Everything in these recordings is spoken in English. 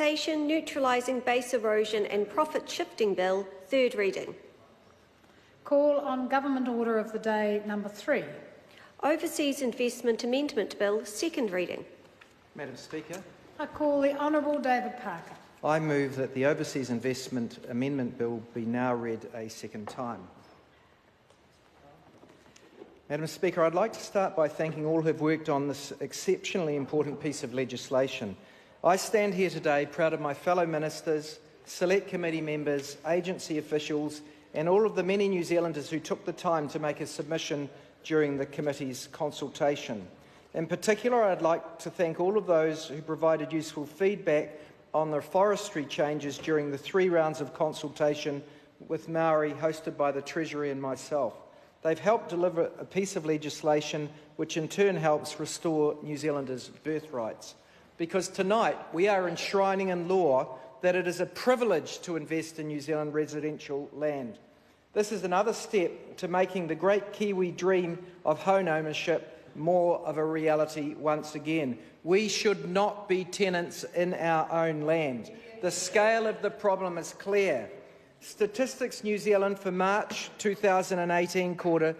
Taxation Neutralising Base Erosion and Profit Shifting Bill, third reading. Call on Government Order of the Day number 3. Overseas Investment Amendment Bill, second reading. Madam Speaker, I call the Honourable David Parker. I move that the Overseas Investment Amendment Bill be now read a second time. Madam Speaker, I'd like to start by thanking all who have worked on this exceptionally important piece of legislation. I stand here today proud of my fellow ministers, select committee members, agency officials and all of the many New Zealanders who took the time to make a submission during the committee's consultation. In particular, I'd like to thank all of those who provided useful feedback on the forestry changes during the 3 rounds of consultation with Maori hosted by the Treasury and myself. They've helped deliver a piece of legislation which in turn helps restore New Zealanders' birthrights. Because tonight we are enshrining in law that it is a privilege to invest in New Zealand residential land. This is another step to making the great Kiwi dream of home ownership more of a reality once again. We should not be tenants in our own land. The scale of the problem is clear. Statistics New Zealand for March 2018 quarter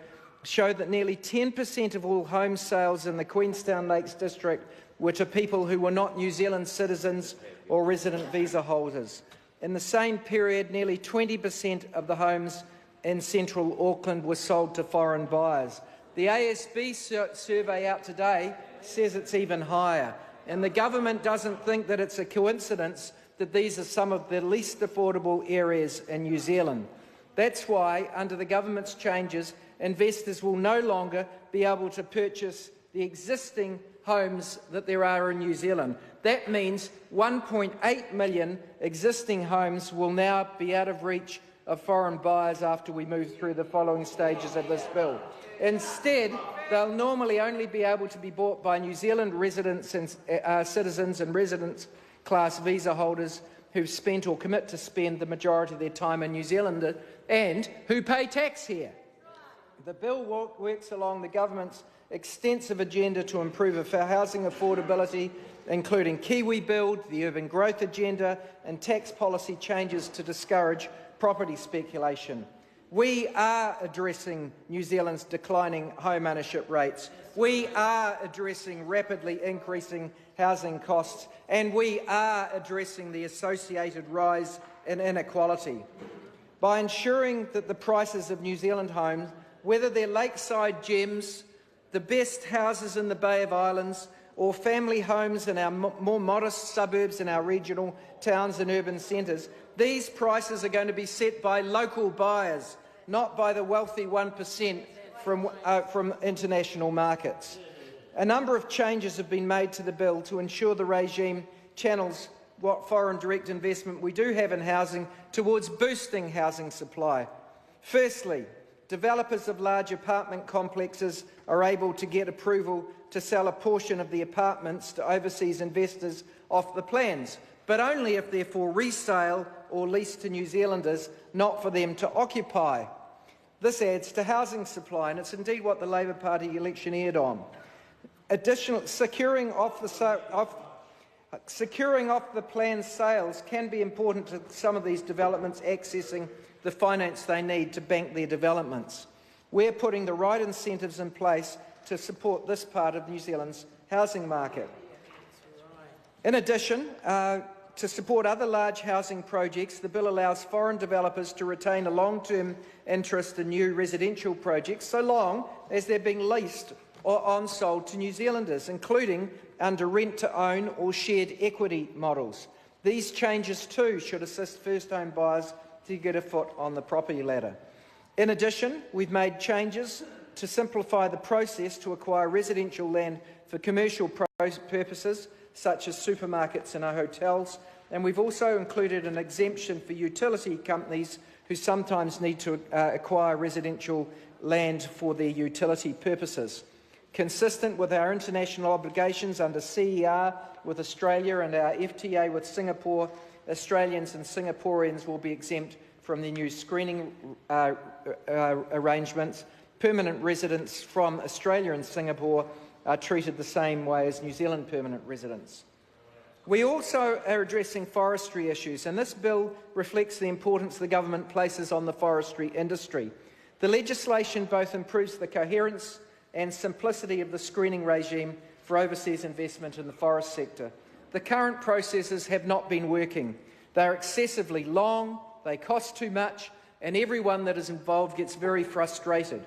showed that nearly 10% of all home sales in the Queenstown Lakes district were to people who were not New Zealand citizens or resident visa holders. In the same period, nearly 20% of the homes in central Auckland were sold to foreign buyers. The ASB survey out today says it's even higher, and the government doesn't think that it's a coincidence that these are some of the least affordable areas in New Zealand. That's why, under the government's changes, investors will no longer be able to purchase the existing homes that there are in New Zealand. That means 1.8 million existing homes will now be out of reach of foreign buyers after we move through the following stages of this bill. Instead, they'll normally only be able to be bought by New Zealand residents and citizens and residents class visa holders who've spent or commit to spend the majority of their time in New Zealand and who pay tax here. The bill works along the government's extensive agenda to improve housing affordability, including Kiwi Build, the urban growth agenda and tax policy changes to discourage property speculation. We are addressing New Zealand's declining home ownership rates. We are addressing rapidly increasing housing costs, and we are addressing the associated rise in inequality. By ensuring that the prices of New Zealand homes, whether they're lakeside gems, the best houses in the Bay of Islands, or family homes in our more modest suburbs in our regional towns and urban centres, these prices are going to be set by local buyers, not by the wealthy 1% from international markets. A number of changes have been made to the bill to ensure the regime channels what foreign direct investment we do have in housing towards boosting housing supply. Firstly, developers of large apartment complexes are able to get approval to sell a portion of the apartments to overseas investors off the plans, but only if they're for resale or lease to New Zealanders, not for them to occupy. This adds to housing supply, and it's indeed what the Labour Party electioneered on. Additionally, securing off the planned sales can be important to some of these developments accessing the finance they need to bank their developments. We're putting the right incentives in place to support this part of New Zealand's housing market. In addition, to support other large housing projects, the bill allows foreign developers to retain a long-term interest in new residential projects so long as they're being leased or on-sold to New Zealanders, including under rent-to-own or shared equity models. These changes too should assist first-home buyers to get a foot on the property ladder. In addition, we've made changes to simplify the process to acquire residential land for commercial purposes, such as supermarkets and hotels, and we've also included an exemption for utility companies who sometimes need to acquire residential land for their utility purposes. Consistent with our international obligations under CER with Australia and our FTA with Singapore, Australians and Singaporeans will be exempt from the new screening arrangements. Permanent residents from Australia and Singapore are treated the same way as New Zealand permanent residents. We also are addressing forestry issues, and this bill reflects the importance the government places on the forestry industry. The legislation both improves the coherence and simplicity of the screening regime for overseas investment in the forest sector. The current processes have not been working. They are excessively long, they cost too much, and everyone that is involved gets very frustrated.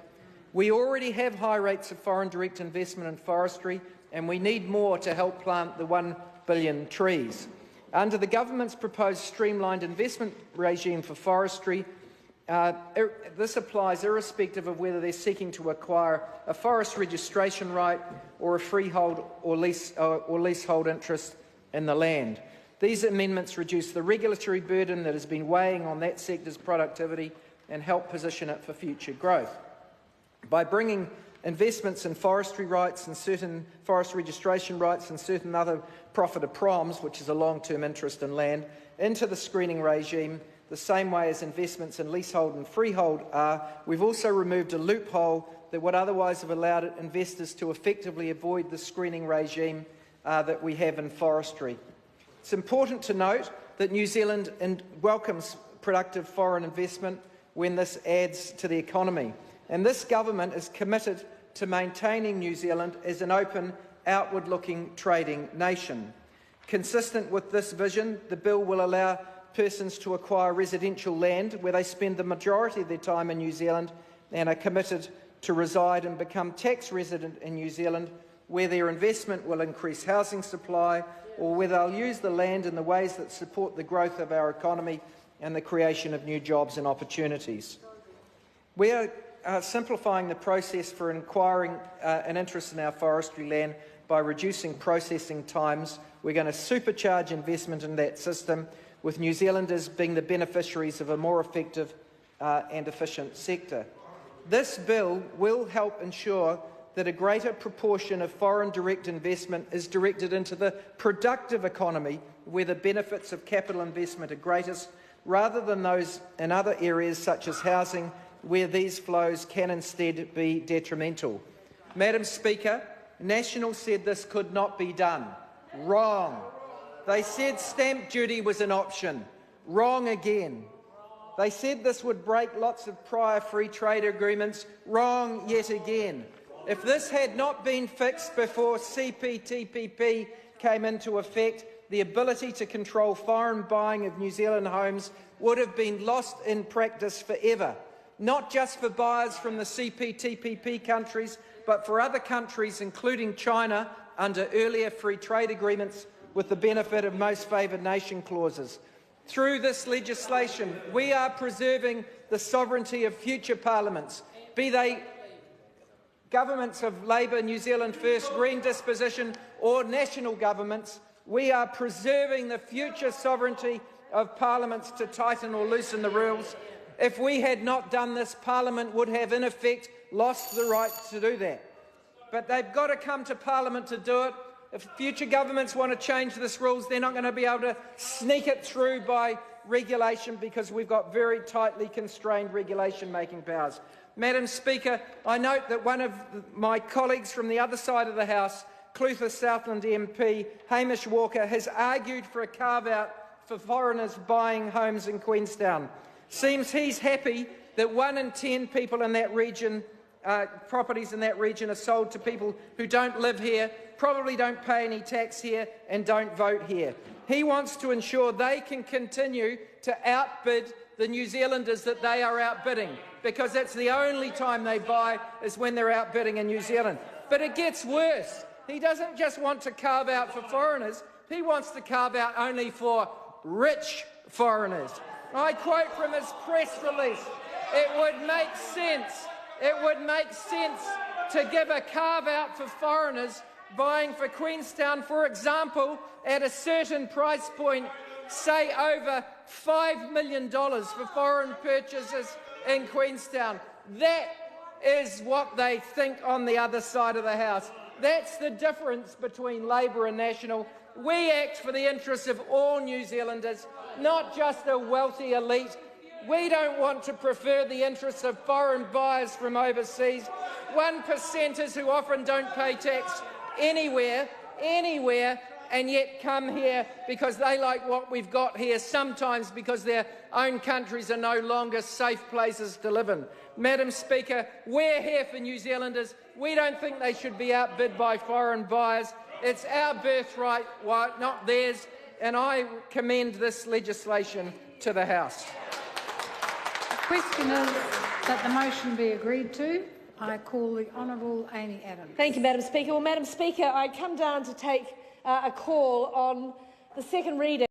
We already have high rates of foreign direct investment in forestry, and we need more to help plant the 1 billion trees. Under the government's proposed streamlined investment regime for forestry, this applies irrespective of whether they're seeking to acquire a forest registration right or a freehold or leasehold interest in the land. These amendments reduce the regulatory burden that has been weighing on that sector's productivity and help position it for future growth. By bringing investments in forestry rights and certain forest registration rights and certain other profit of proms, which is a long-term interest in land, into the screening regime, the same way as investments in leasehold and freehold are, we've also removed a loophole that would otherwise have allowed investors to effectively avoid the screening regime that we have in forestry. It's important to note that New Zealand welcomes productive foreign investment when this adds to the economy. And this government is committed to maintaining New Zealand as an open, outward-looking trading nation. Consistent with this vision, the bill will allow persons to acquire residential land where they spend the majority of their time in New Zealand and are committed to reside and become tax resident in New Zealand, where their investment will increase housing supply or where they'll use the land in the ways that support the growth of our economy and the creation of new jobs and opportunities. We are simplifying the process for acquiring an interest in our forestry land by reducing processing times. We're going to supercharge investment in that system, with New Zealanders being the beneficiaries of a more effective and efficient sector. This bill will help ensure that a greater proportion of foreign direct investment is directed into the productive economy, where the benefits of capital investment are greatest, rather than those in other areas such as housing, where these flows can instead be detrimental. Madam Speaker, National said this could not be done. Wrong. They said stamp duty was an option. Wrong again. They said this would break lots of prior free trade agreements. Wrong yet again. If this had not been fixed before CPTPP came into effect, the ability to control foreign buying of New Zealand homes would have been lost in practice forever, not just for buyers from the CPTPP countries, but for other countries, including China, under earlier free trade agreements with the benefit of most favoured nation clauses. Through this legislation, we are preserving the sovereignty of future parliaments, be they governments of Labour, New Zealand First, Green disposition, or national governments. We are preserving the future sovereignty of parliaments to tighten or loosen the rules. If we had not done this, Parliament would have in effect lost the right to do that. But they've got to come to Parliament to do it. If future governments want to change this rules, they're not going to be able to sneak it through by regulation, because we've got very tightly constrained regulation-making powers. Madam Speaker, I note that one of my colleagues from the other side of the House, Clutha Southland MP Hamish Walker, has argued for a carve-out for foreigners buying homes in Queenstown. Seems he's happy that 1 in 10 people in that region, properties in that region, are sold to people who don't live here, probably don't pay any tax here and don't vote here. He wants to ensure they can continue to outbid the New Zealanders that they are outbidding, because that's the only time they buy is when they're outbidding in New Zealand. But it gets worse. He doesn't just want to carve out for foreigners, he wants to carve out only for rich foreigners. I quote from his press release, it would make sense to give a carve-out for foreigners buying for Queenstown, for example, at a certain price point, say over $5 million for foreign purchases in Queenstown. That is what they think on the other side of the House. That's the difference between Labour and National. We act for the interests of all New Zealanders, not just a wealthy elite. We don't want to prefer the interests of foreign buyers from overseas, 1%ers who often don't pay tax anywhere, and yet come here because they like what we've got here, sometimes because their own countries are no longer safe places to live in. Madam Speaker, we're here for New Zealanders. We don't think they should be outbid by foreign buyers. It's our birthright, not theirs, and I commend this legislation to the House. The question is that the motion be agreed to. I call the Honourable Amy Adams. Thank you, Madam Speaker. Well, Madam Speaker, I come down to take a call on the second reading